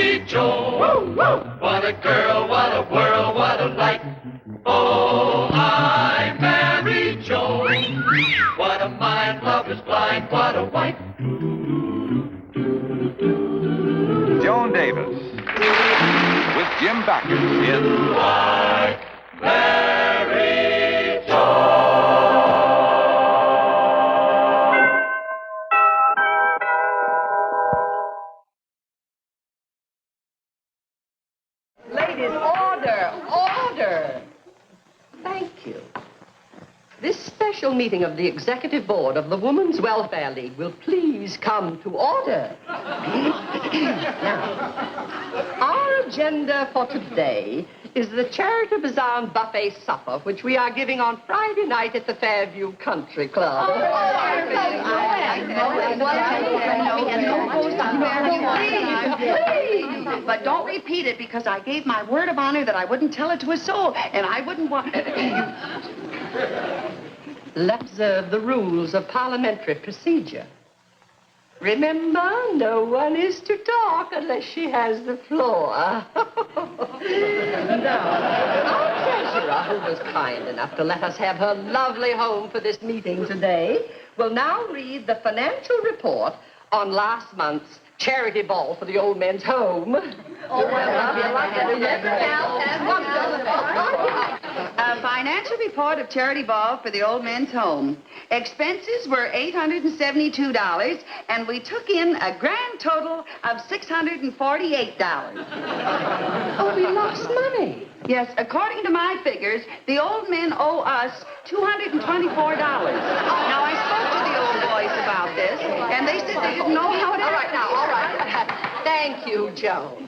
marry Joan. What a girl, what a world, what a light. Oh, I married Joan. What a mind, love is blind, what a wife. Joan Davis with Jim Backus in I married Joan. Ladies, order. Thank you. This special meeting of the Executive Board of the Women's Welfare League will please come to order. Now, our agenda for today is the Charity Bazaar and Buffet Supper, which we are giving on Friday night at the Fairview Country Club. Please, but don't repeat it because I gave my word of honor that I wouldn't tell it to a soul, and I wouldn't want... Let's observe the rules of parliamentary procedure. Remember, no one is to talk unless she has the floor. Now, our treasurer, who was kind enough to let us have her lovely home for this meeting today, will now read the financial report on last month's charity ball for the old men's home. A financial report of charity ball for the old men's home. Expenses were $872, and we took in a grand total of $648. Oh, we lost money. Yes, according to my figures, the old men owe us $224. Now, I spoke to the old boys about this, and they said they didn't know how it... All right. Thank you, Joan.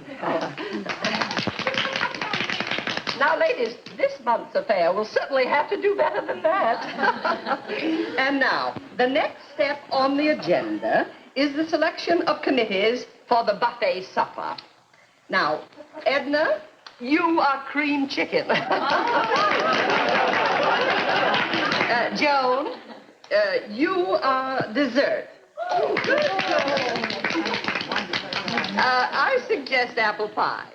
Now, ladies, this month's affair will certainly have to do better than that. And now, the next step on the agenda is the selection of committees for the buffet supper. Now, Edna, you are cream chicken. Joan, you are dessert. I suggest apple pie.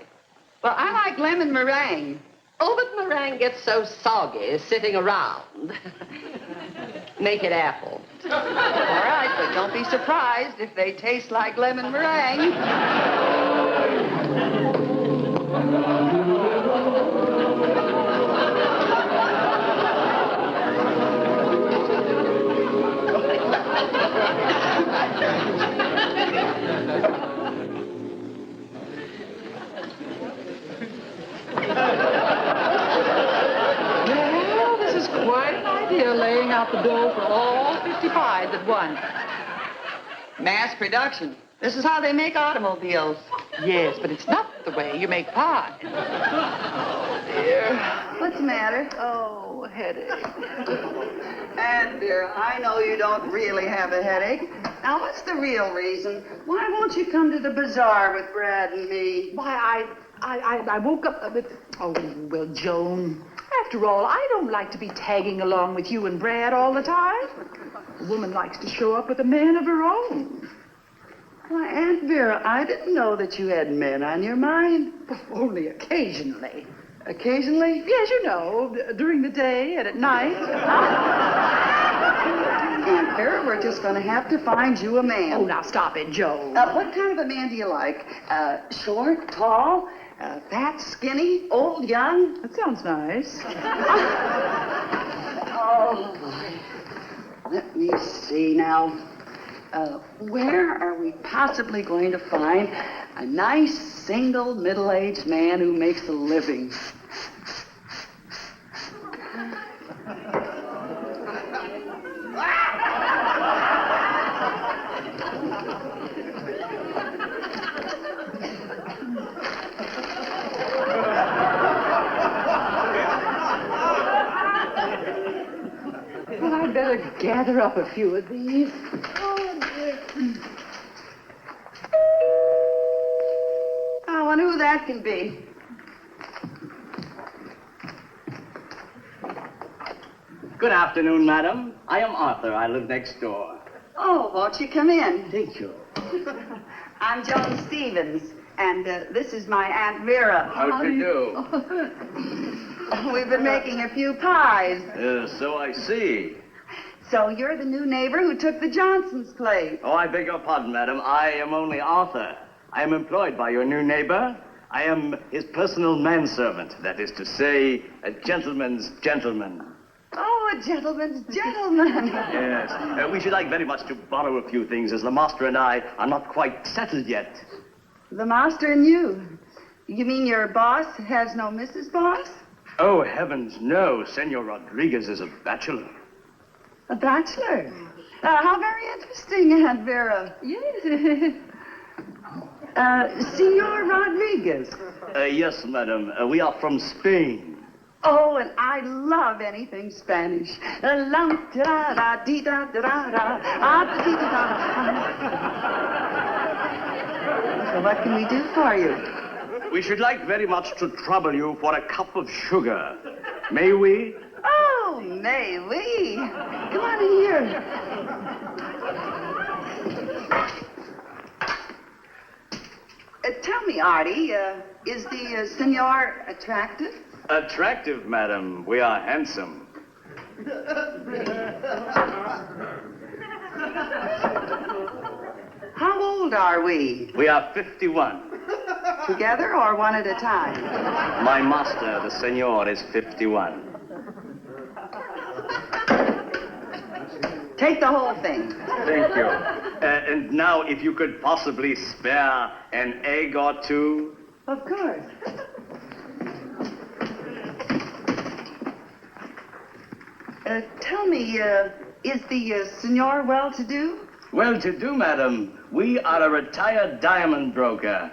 Well, I like lemon meringue. Oh, but meringue gets so soggy sitting around. Make it apple. All right, but don't be surprised if they taste like lemon meringue. Well, this is quite an idea, laying out the dough for all 50 pies at once. Mass production. This is how they make automobiles. Yes, but it's not the way you make pie. Oh, dear. What's the matter? Oh, headache. And, dear, I know you don't really have a headache. Now, what's the real reason? Why won't you come to the bazaar with Brad and me? Why, I woke up a bit... Oh, well, Joan, after all, I don't like to be tagging along with you and Brad all the time. A woman likes to show up with a man of her own. Why, Aunt Vera, I didn't know that you had men on your mind. Only occasionally. Occasionally? Yes, you know, during the day and at night. Aunt Vera, we're just going to have to find you a man. Oh, now stop it, Joe. What kind of a man do you like? Short, tall, fat, skinny, old, young? That sounds nice. Oh, boy. Let me see now. Where are we possibly going to find a nice, single, middle-aged man who makes a living? Well, I'd better gather up a few of these. I wonder who that can be. Good afternoon, madam. I am Arthur. I live next door. Oh, won't you come in? Thank you. I'm Joan Stevens. And this is my Aunt Vera. How do you do? We've been making a few pies. So I see. So you're the new neighbor who took the Johnson's place. Oh, I beg your pardon, madam. I am only Arthur. I am employed by your new neighbor. I am his personal manservant. That is to say, a gentleman's gentleman. Oh, a gentleman's gentleman. Yes. We should like very much to borrow a few things, as the master and I are not quite settled yet. The master and you? You mean your boss has no Mrs. Boss? Oh, heavens, no. Senor Rodriguez is a bachelor. A bachelor? How very interesting, Aunt Vera. Yes. Senor Rodriguez. Yes, madam. We are from Spain. Oh, and I love anything Spanish. So what can we do for you? We should like very much to trouble you for a cup of sugar. May we? Oh, may we? Come on in here. Tell me, Artie, is the senor attractive? Attractive, madam. We are handsome. How old are we? We are 51. Together or one at a time? My master, the senor, is 51. Take the whole thing. Thank you. And now, if you could possibly spare an egg or two. Of course. Tell me, is the senor well-to-do? Well-to-do, madam. We are a retired diamond broker.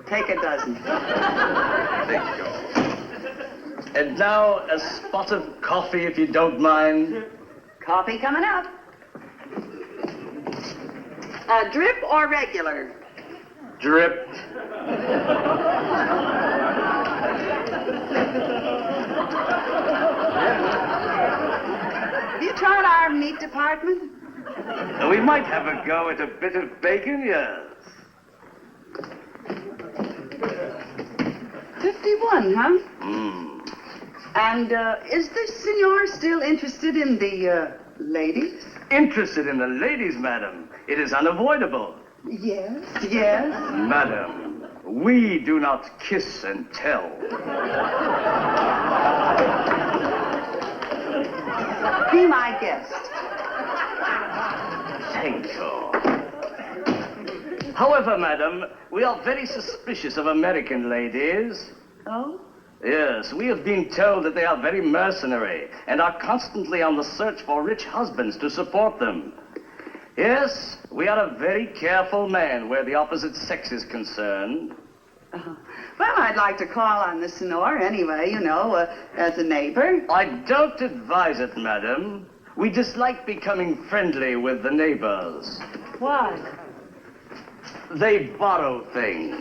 Take a dozen. Thank you. And now, a spot of coffee, if you don't mind. Coffee coming up. Drip or regular? Drip. Have you tried our meat department? We might have a go at a bit of bacon, yes. 51, huh? Mm. And is the senor still interested in the ladies? Interested in the ladies, madam. It is unavoidable. Yes, yes. Madam, we do not kiss and tell. Be my guest. Thank you. However, madam, we are very suspicious of American ladies. Oh? Yes, we have been told that they are very mercenary and are constantly on the search for rich husbands to support them. Yes, we are a very careful man where the opposite sex is concerned. Well, I'd like to call on the senor anyway, you know, as a neighbor. I don't advise it, madam. We dislike becoming friendly with the neighbors. Why? They borrow things.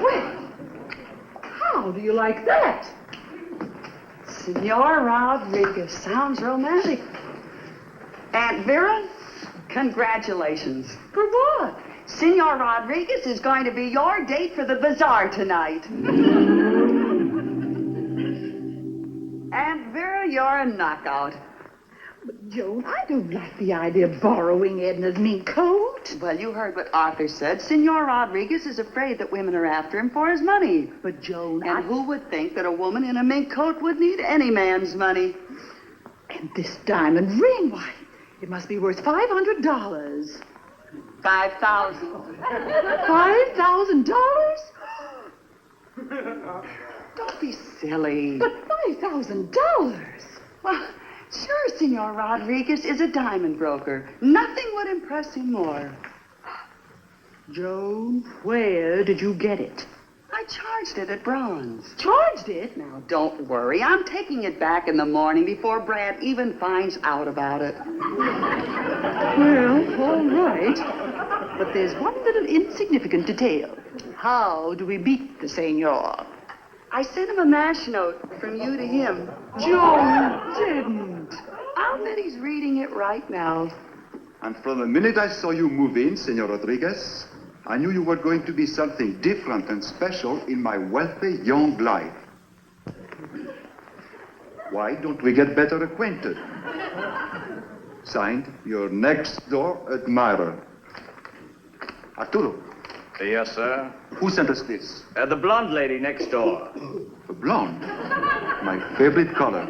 Well, how do you like that? Senor Rodriguez. Sounds romantic. Aunt Vera, congratulations. For what? Senor Rodriguez is going to be your date for the Bazaar tonight. Aunt Vera, you're a knockout. But, Joan, I don't like the idea of borrowing Edna's mink coat. Well, you heard what Arthur said. Senor Rodriguez is afraid that women are after him for his money. But, Joan, And who would think that a woman in a mink coat would need any man's money? And this diamond ring, why, it must be worth $500. $5,000. $5,000? Don't be silly. But $5,000? Well, sure, Senor Rodriguez is a diamond broker. Nothing would impress him more. Joan, where did you get it? I charged it at bronze. Charged it? Now, don't worry. I'm taking it back in the morning before Brad even finds out about it. Well, all right. But there's one little insignificant detail. How do we beat the senor? I sent him a mash note from you to him. Joan didn't. I'll bet he's reading it right now. And from the minute I saw you move in, Senor Rodriguez, I knew you were going to be something different and special in my wealthy young life. Why don't we get better acquainted? Signed, your next door admirer. Arturo. Yes, sir. Who sent us this? The blonde lady next door. The blonde. My favorite color.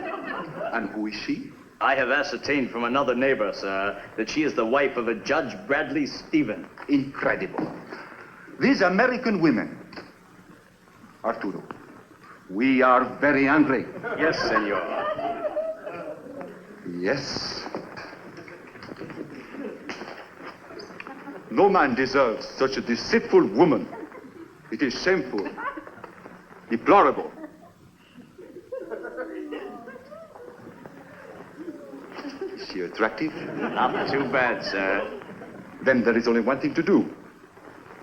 And who is she? I have ascertained from another neighbor, sir, that she is the wife of a Judge Bradley Stephen. Incredible. These American women. Arturo, we are very angry. Yes, senor. Yes. No man deserves such a deceitful woman. It is shameful, deplorable. Is she attractive? Not too bad, sir. Then there is only one thing to do.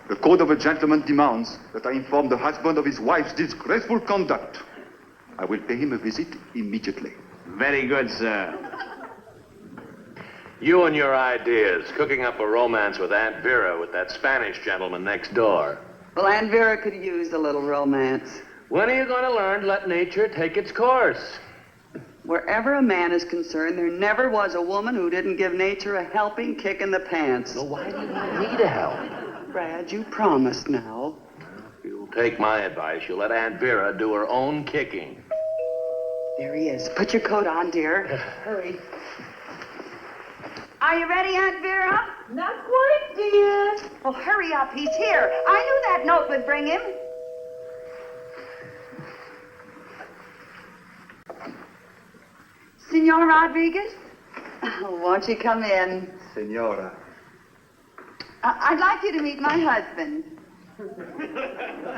The code of a gentleman demands that I inform the husband of his wife's disgraceful conduct. I will pay him a visit immediately. Very good, sir. You and your ideas, cooking up a romance with Aunt Vera with that Spanish gentleman next door. Well, Aunt Vera could use a little romance. When are you going to learn to let nature take its course? Wherever a man is concerned, there never was a woman who didn't give nature a helping kick in the pants. So why do you want me to help? Brad, you promised now. If you'll take my advice, you'll let Aunt Vera do her own kicking. There he is. Put your coat on, dear. Hurry. Are you ready, Aunt Vera? Not quite, dear. Well, hurry up. He's here. I knew that note would bring him. Senor Rodriguez? Oh, won't you come in? Senora. I'd like you to meet my husband.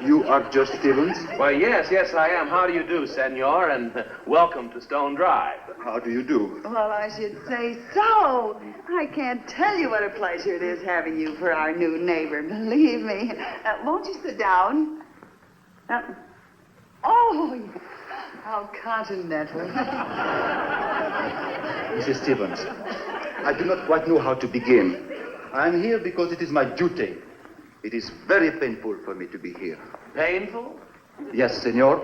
You are Judge Stevens? Well, yes, I am. How do you do, senor? And welcome to Stone Drive. How do you do? Well, I should say so. I can't tell you what a pleasure it is having you for our new neighbor. Believe me. Won't you sit down? Oh, how continental. Mrs. Stevens, I do not quite know how to begin. I am here because it is my duty. It is very painful for me to be here. Painful? Yes, senor.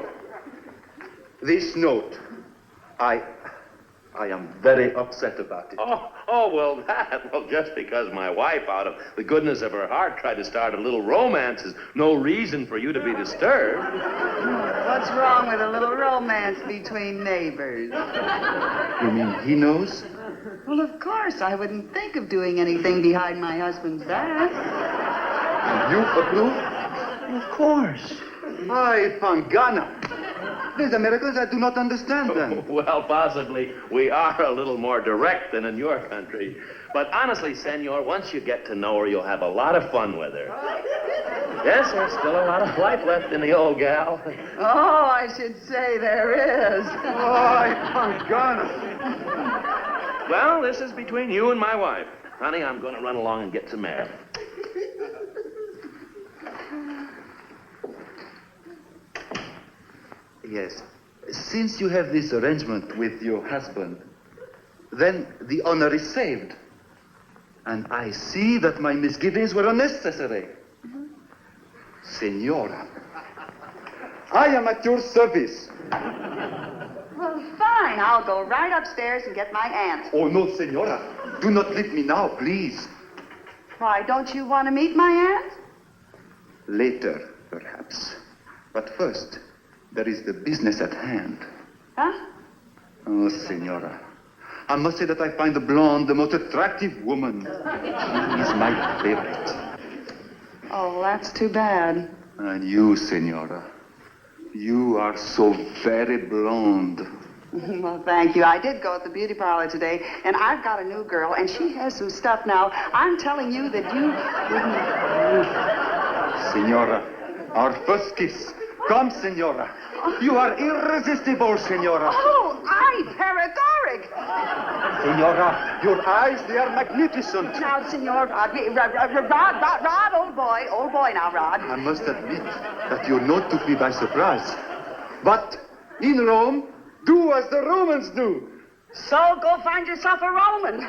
This note, I am very upset about it. Well, just because my wife, out of the goodness of her heart, tried to start a little romance is no reason for you to be disturbed. What's wrong with a little romance between neighbors? You mean he knows? Well, of course. I wouldn't think of doing anything behind my husband's back. And you approve? Of course. Ay, Pangana. These Americans, I do not understand them. Well, possibly we are a little more direct than in your country. But honestly, senor, once you get to know her, you'll have a lot of fun with her. Yes, there's still a lot of life left in the old gal. Oh, I should say there is. Ay, Pangana. Well, this is between you and my wife. Honey, I'm going to run along and get some air. Yes. Since you have this arrangement with your husband, then the honor is saved. And I see that my misgivings were unnecessary. Senora, I am at your service. Well, fine. I'll go right upstairs and get my aunt. Oh, no, senora. Do not leave me now, please. Why, don't you want to meet my aunt? Later, perhaps. But first, there is the business at hand. Huh? Oh, senora, I must say that I find the blonde the most attractive woman. She is my favorite. Oh, that's too bad. And you, senora, you are so very blonde. Well, thank you. I did go at the beauty parlor today, and I've got a new girl, and she has some stuff now. I'm telling you that you wouldn't... Senora, our first kiss. Come, senora. You are irresistible, senora. Oh, paregoric. Senora, your eyes, they are magnificent. Now, Senor Rod, Rod, old boy now, Rod. I must admit that your note took me by surprise. But in Rome, do as the Romans do. So go find yourself a Roman.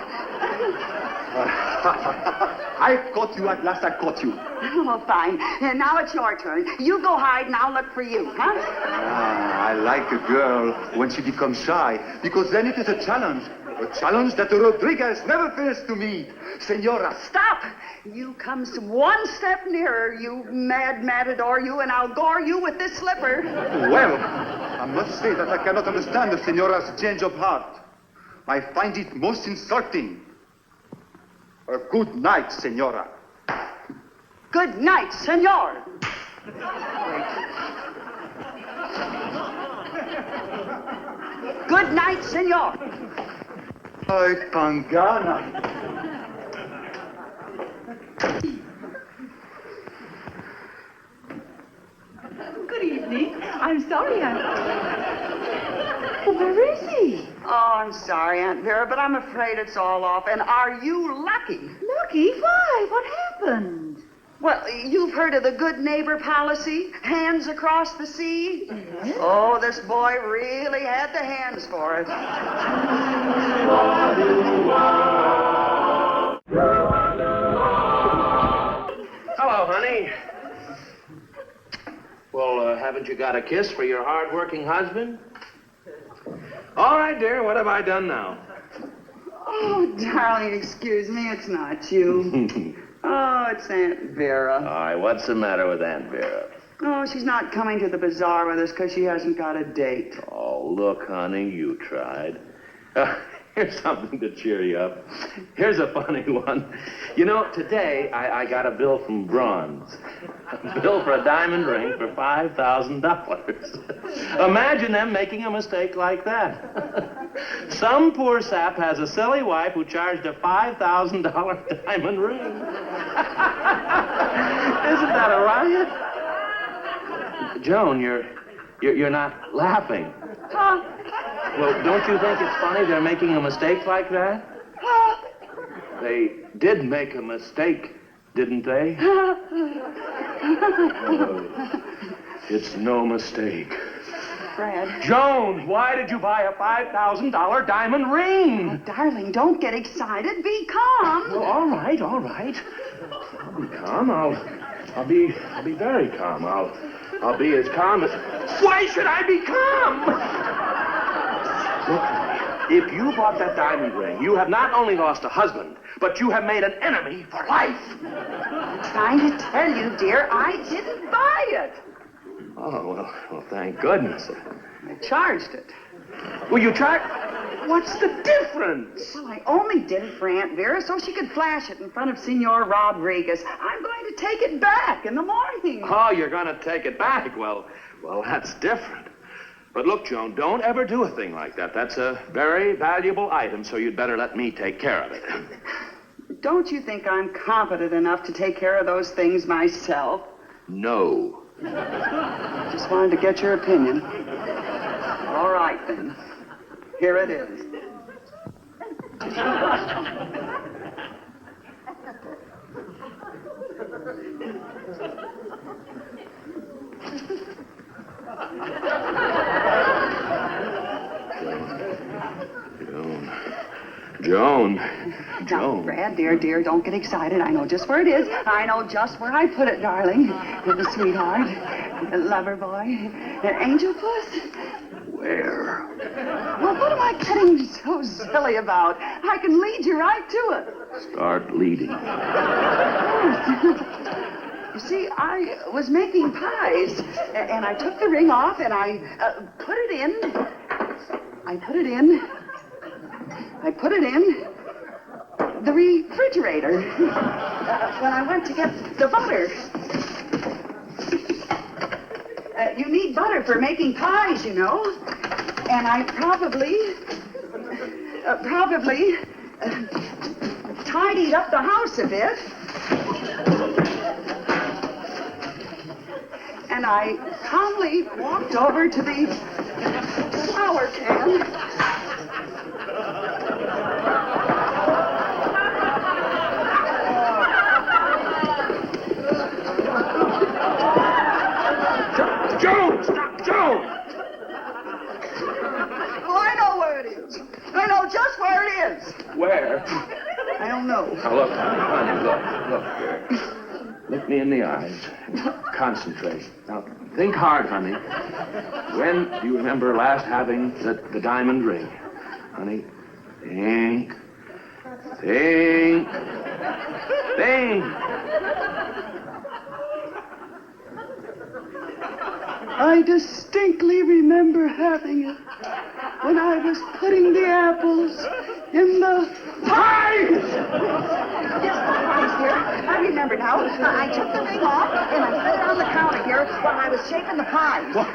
I caught you at last. I caught you. Oh, fine. And now it's your turn. You go hide and I'll look for you, huh? I like a girl when she becomes shy, because then it is a challenge. A challenge that Rodriguez never fails to meet. Senora. Stop! You come one step nearer, you mad matador, you, and I'll gore you with this slipper. Well, I must say that I cannot understand the Senora's change of heart. I find it most insulting. A good night, Senora. Good night, senor. Good night, senor. Ay, Pangana. Good evening. I'm sorry, Oh, where is he? Oh, I'm sorry, Aunt Vera, but I'm afraid it's all off. And are you lucky? Lucky? Why? What happened? Well, you've heard of the good neighbor policy? Hands across the sea? Yes? Oh, this boy really had the hands for it. Hello, honey. Well, haven't you got a kiss for your hard-working husband? All right, dear, what have I done now? Oh, darling, excuse me, it's not you. Oh, it's Aunt Vera. All right, what's the matter with Aunt Vera? Oh, she's not coming to the bazaar with us because she hasn't got a date. Oh, look, honey, you tried. Here's something to cheer you up. Here's a funny one. You know, today I got a bill from Bronze. A bill for a diamond ring for $5,000. Imagine them making a mistake like that. Some poor sap has a silly wife who charged a $5,000 diamond ring. Isn't that a riot? Joan, you're not laughing. Huh? Well, don't you think it's funny they're making a mistake like that? Huh? They did make a mistake, didn't they? It's no mistake. Brad. Joan, why did you buy a $5,000 diamond ring? Oh, darling, don't get excited. Be calm. Well, all right. I'll be calm. I'll be very calm. I'll be as calm as... Why should I be calm? Look, if you bought that diamond ring, you have not only lost a husband, but you have made an enemy for life. I'm trying to tell you, dear, I didn't buy it. Oh, well, thank goodness. I charged it. Well, you charged... What's the difference? Well, I only did it for Aunt Vera so she could flash it in front of Senor Rodriguez. I'm going to take it back in the morning. Oh, you're going to take it back. Well, that's different. But look, Joan, don't ever do a thing like that. That's a very valuable item, so you'd better let me take care of it. Don't you think I'm competent enough to take care of those things myself? No. Just wanted to get your opinion. All right, then. Here it is. Joan. Now, Brad, dear, don't get excited. I know just where it is. I know just where I put it, darling. The sweetheart, the lover boy, the angel puss. Where? Well, what am I getting so silly about? I can lead you right to it. Start leading. You see, I was making pies, and I took the ring off, and I put it in the refrigerator when I went to get the butter. You need butter for making pies, you know. And I probably tidied up the house a bit. And I calmly walked over to the flour can. Joan! Stop! Joan! Oh, I know where it is. I know just where it is. Where? I don't know. Now, look, honey, look here. Look me in the eyes. Concentrate. Now, think hard, honey. When do you remember last having the diamond ring? Honey, think. Think. Think. I distinctly remember having it when I was putting the apples in the pies. Yes, here. I remember now. I took the ring off and I put it on the counter here while I was shaping the pies. What?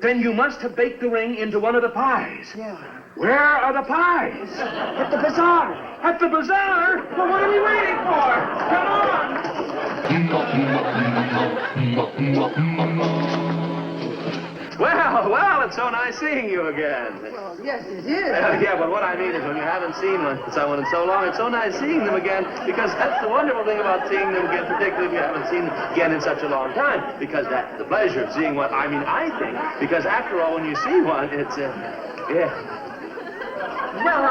Then you must have baked the ring into one of the pies. Yeah. Where are the pies? At the bazaar. At the bazaar? Well, what are we waiting for? Come on! Well, it's so nice seeing you again. Well, yes, it is. Yeah, but what I mean is when you haven't seen someone in so long, it's so nice seeing them again, because that's the wonderful thing about seeing them again, particularly if you haven't seen them again in such a long time, because that's the pleasure of seeing one. I mean, I think, because after all, when you see one, it's, yeah. Well,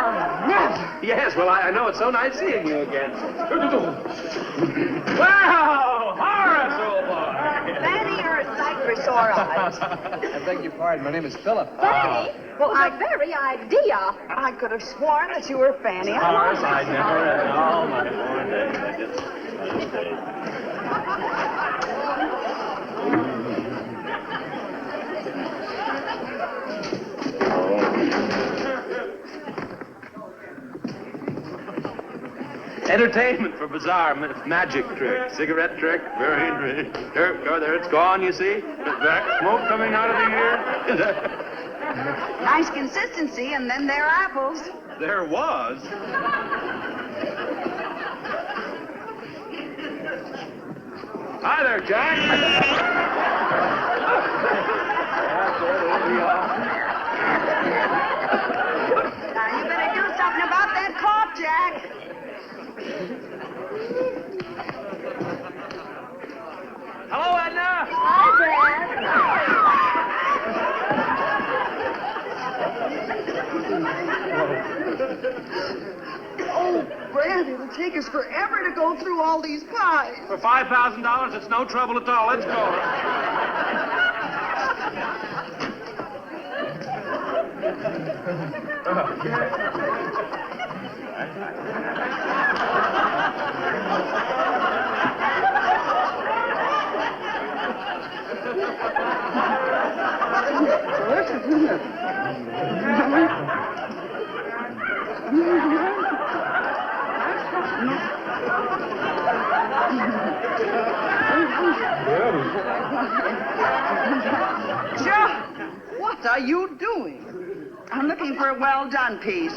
never. Yes, well, I know it's so nice seeing you again. Wow! Horace, old boy! Fanny or a sight for sore eyes. I beg your pardon. My name is Philip. Fanny? Well, the very idea. I could have sworn that you were Fanny. Horace, I never had all my born days. I just entertainment for Bazaar, magic trick, cigarette trick, very there it's gone, you see? That smoke coming out of the ear. Nice consistency, and then there are apples. There was. Hi there, Jack. Now, you better do something about that cough, Jack. Hello, Edna. Hi, Brad. Oh, Brad, it'll take us forever to go through all these pies. For $5,000, it's no trouble at all. Let's go. Joan, what are you doing? I'm looking for a well-done piece.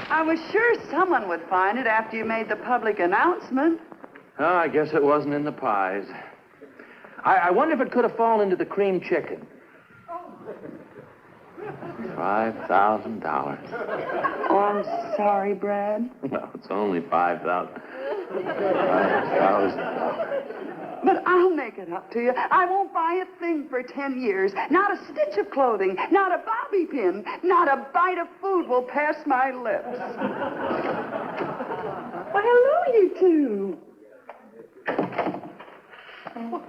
I was sure someone would find it after you made the public announcement. Oh, I guess it wasn't in the pies. I wonder if it could have fallen into the cream chicken. $5,000. Oh, I'm sorry, Brad. Well, it's only $5,000. $5,000. But I'll make it up to you. I won't buy a thing for 10 years. Not a stitch of clothing, not a bobby pin, not a bite of food will pass my lips. Why, hello, you two. Well,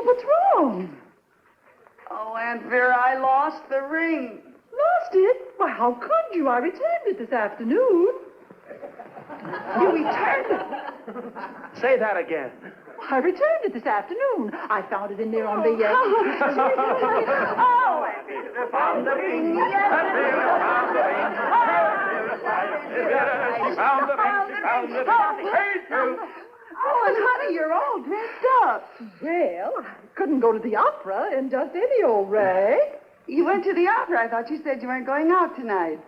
what's wrong? Oh, Aunt Vera, I lost the ring. Lost it? Why, how could you? I returned it this afternoon. You returned it. Say that again. I returned it this afternoon. I found it in there on the... Oh, Aunt Vera found the ring. Yes. Found the ring. Oh, and honey, you're all dressed up. Well, I couldn't go to the opera in just any old rag. You went to the opera. I thought you said you weren't going out tonight.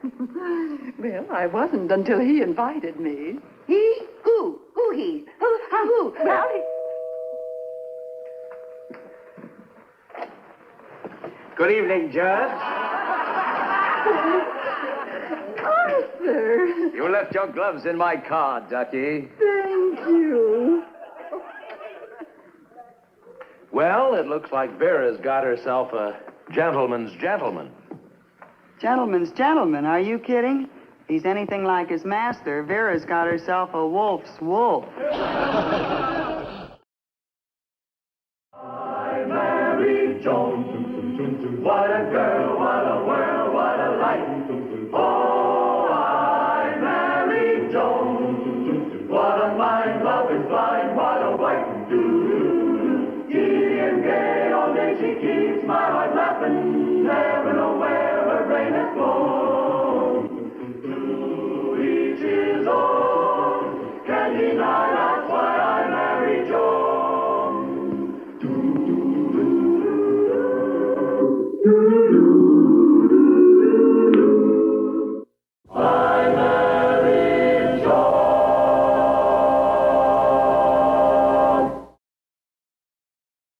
Well, I wasn't until he invited me. He? Who? Who he? Who? Well, Good evening, Judge. Arthur, You left your gloves in my car, Ducky. thank you. Well, it looks like Vera's got herself a gentleman's gentleman. Gentleman's gentleman, are you kidding? If he's anything like his master, Vera's got herself a wolf's wolf. I married Joan. What a girl, what a world.